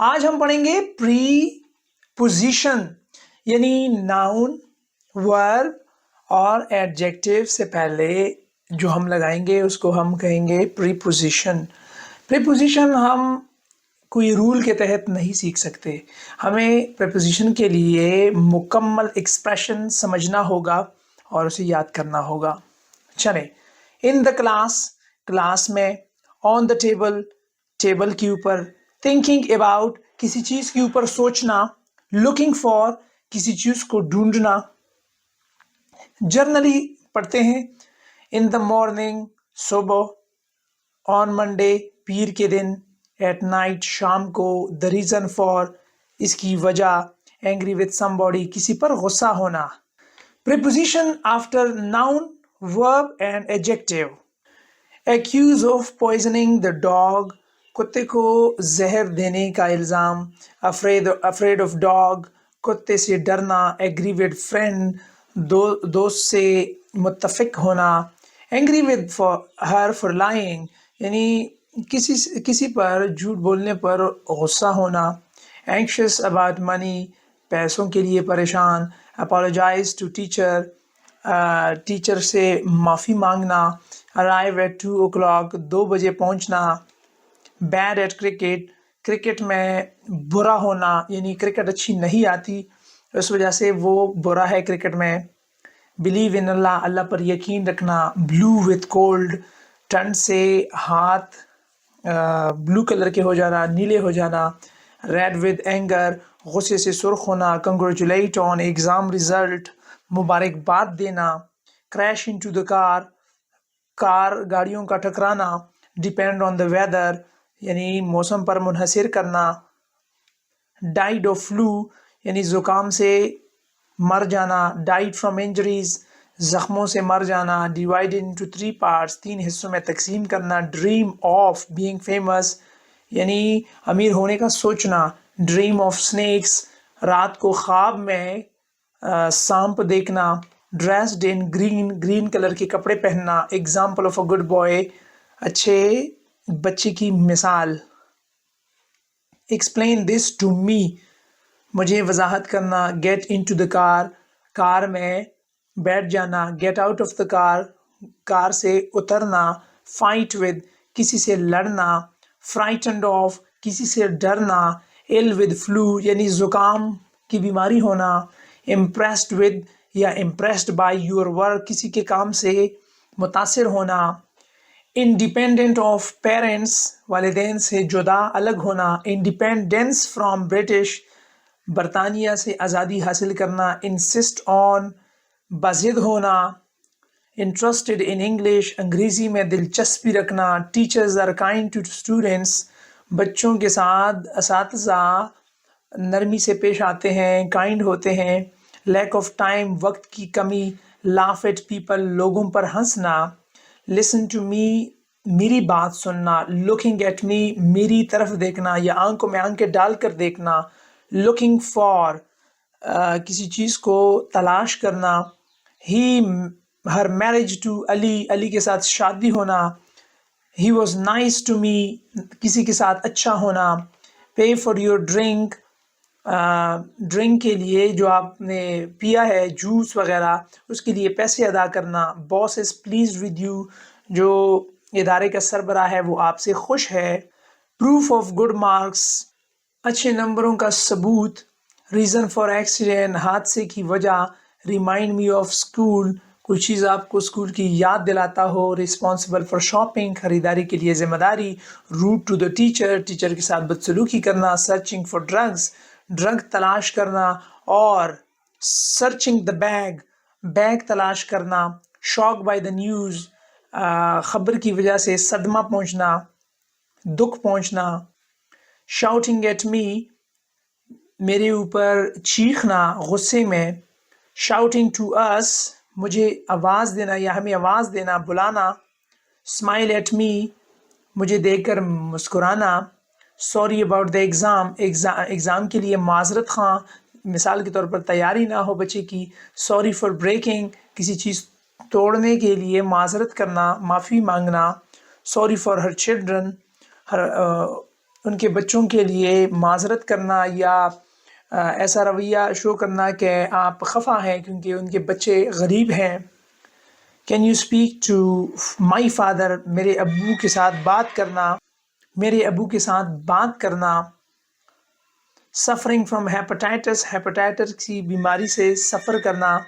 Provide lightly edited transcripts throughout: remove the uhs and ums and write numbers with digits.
آج ہم پڑھیں گے پری پوزیشن یعنی ناؤن ورب اور ایڈجیکٹیو سے پہلے جو ہم لگائیں گے اس کو ہم کہیں گے پری پوزیشن. پری پوزیشن ہم کوئی رول کے تحت نہیں سیکھ سکتے. ہمیں پریپوزیشن کے لیے مکمل ایکسپریشن سمجھنا ہوگا اور اسے یاد کرنا ہوگا. چلیں ان دا کلاس میں، آن دا ٹیبل کے اوپر، تھنکنگ اباؤٹ کسی چیز کے اوپر سوچنا، لوکنگ فار کسی چیز کو ڈھونڈنا. جرنلی پڑھتے ہیں ان دا مارننگ صبح، آن منڈے پیر کے دن، ایٹ نائٹ شام کو، دا ریزن فار اس کی وجہ، اینگری وتھ سم باڈی کسی پر غصہ ہونا. پریپوزیشن آفٹر ناؤن ورب and adjective. Accused of poisoning the dog, کتے کو زہر دینے کا الزام. افریڈ آف ڈاگ، کتے سے ڈرنا. ایگری ود فرینڈ، دوست سے متفق ہونا. Angry with her for lying, یعنی کسی پر جھوٹ بولنے پر غصہ ہونا. اینکشس اباؤٹ منی، پیسوں کے لیے پریشان. اپالوجائز ٹو ٹیچر سے معافی مانگنا. arrive at 2 o'clock، 2 بجے پہنچنا. بیڈ ایٹ کرکٹ میں برا ہونا، یعنی کرکٹ اچھی نہیں آتی اس وجہ سے وہ برا ہے کرکٹ میں. بلیو ان اللہ، اللہ پر یقین رکھنا. بلو وتھ کولڈ، ٹھنڈ سے ہاتھ بلو کلر کے ہو جانا، نیلے ہو جانا. ریڈ ود اینگر، غصے سے سرخ ہونا. کنگریچولیٹ آن ایگزام ریزلٹ، مبارکباد دینا. کریش انٹو دا کار، گاڑیوں کا ٹکرانا. ڈیپینڈ آن دا ویدر، یعنی موسم پر منحصر کرنا. ڈائیڈ آف فلو، یعنی زکام سے مر جانا. ڈائیڈ فرام انجریز، زخموں سے مر جانا. ڈیوائڈ انٹو 3 parts، 3 حصوں میں تقسیم کرنا. ڈریم آف بینگ فیمس، یعنی امیر ہونے کا سوچنا. ڈریم آف سنیکس، رات کو خواب میں سانپ دیکھنا. ڈریسڈ ان گرین کلر کے کپڑے پہننا. Example of a good boy, اچھے بچے کی مثال. ایکسپلین دس ٹو می، مجھے وضاحت کرنا. گیٹ انٹو دا کار میں بیٹھ جانا. گیٹ آؤٹ آف دا کار سے اترنا. فائٹ ود، کسی سے لڑنا. فرائٹنڈ آف، کسی سے ڈرنا. ill with flu، یعنی زکام کی بیماری ہونا. impressed with یا impressed by your work، کسی کے کام سے متاثر ہونا. انڈیپینڈنٹ آف پیرنٹس، والدین سے جدا الگ ہونا. انڈیپینڈنس فرام برٹش، برطانیہ سے آزادی حاصل کرنا. انسسٹ آن، بضد ہونا. انٹرسٹڈ ان انگلش، انگریزی میں دلچسپی رکھنا. Teachers are kind to students, بچوں کے ساتھ اساتذہ نرمی سے پیش آتے ہیں، کائنڈ ہوتے ہیں. لیک آف ٹائم، وقت کی کمی. لاف ایٹ پیپل، لوگوں پر ہنسنا. لسن ٹو می، میری بات سننا. لوکنگ ایٹ می، میری طرف دیکھنا یا آنکھوں میں آنکھیں ڈال کر دیکھنا. لوکنگ فار، کسی چیز کو تلاش کرنا. ہر میرج ٹو علی، علی کے ساتھ شادی ہونا. He was nice to me, کسی کے ساتھ اچھا ہونا. Pay for your drink, drink کے لیے جو آپ نے پیا ہے جوس وغیرہ اس کے لیے پیسے ادا کرنا. باس از پلیزڈ ود یو، جو ادارے کا سربراہ ہے وہ آپ سے خوش ہے. پروف آف گڈ مارکس، اچھے نمبروں کا ثبوت. ریزن فار ایکسیڈنٹ، حادثے کی وجہ. ریمائنڈ می آف اسکول، کوئی چیز آپ کو اسکول کی یاد دلاتا ہو. ریسپانسبل فار شاپنگ، خریداری کے لیے ذمہ داری. روٹ ٹو دا ٹیچر کے ساتھ بدسلوکی کرنا. سرچنگ فار ڈرگ تلاش کرنا. اور سرچنگ دا بیگ تلاش کرنا. شاک بائی دا نیوز، خبر کی وجہ سے صدمہ پہنچنا، دکھ پہنچنا. شاؤٹنگ ایٹ می، میرے اوپر چیخنا غصے میں. شاؤٹنگ ٹو اس، مجھے آواز دینا یا ہمیں آواز دینا، بلانا. اسمائل ایٹ می، مجھے دیکھ کر مسکرانا. سوری اباؤٹ دا ایگزام کے لیے معذرت خواہ، مثال کے طور پر تیاری نہ ہو بچے کی. سوری فار بریکنگ، کسی چیز توڑنے کے لیے معذرت کرنا، معافی مانگنا. سوری فار ہر چلڈرن، ان کے بچوں کے لیے معذرت کرنا یا ایسا رویہ شو کرنا کہ آپ خفا ہیں کیونکہ ان کے بچے غریب ہیں. Can you speak to my father? میرے ابو کے ساتھ بات کرنا. میرے ابو کے ساتھ بات کرنا. سفرنگ فرام ہیپاٹائٹس، ہیپاٹائٹس کی بیماری سے سفر کرنا.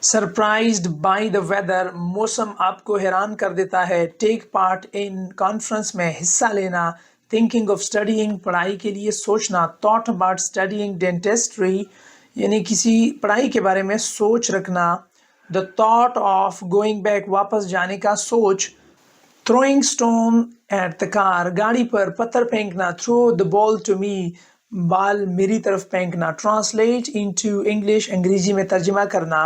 سرپرائزڈ بائی دا ویدر، موسم آپ کو حیران کر دیتا ہے. ٹیک پارٹ ان، کانفرنس میں حصہ لینا. تھنکنگ آف اسٹڈیئنگ، پڑھائی کے لیے سوچنا. تھاٹ اباؤٹ اسٹڈیئنگ ڈینٹسٹری، یعنی کسی پڑھائی کے بارے میں سوچ رکھنا. The thought of going back, واپس جانے کا سوچ. تھروئنگ اسٹون ایٹ دا کار، گاڑی پر پتھر پھینکنا. Through the ball to me, بال میری طرف پھینکنا. ٹرانسلیٹ انٹو انگلش، انگریزی میں ترجمہ کرنا.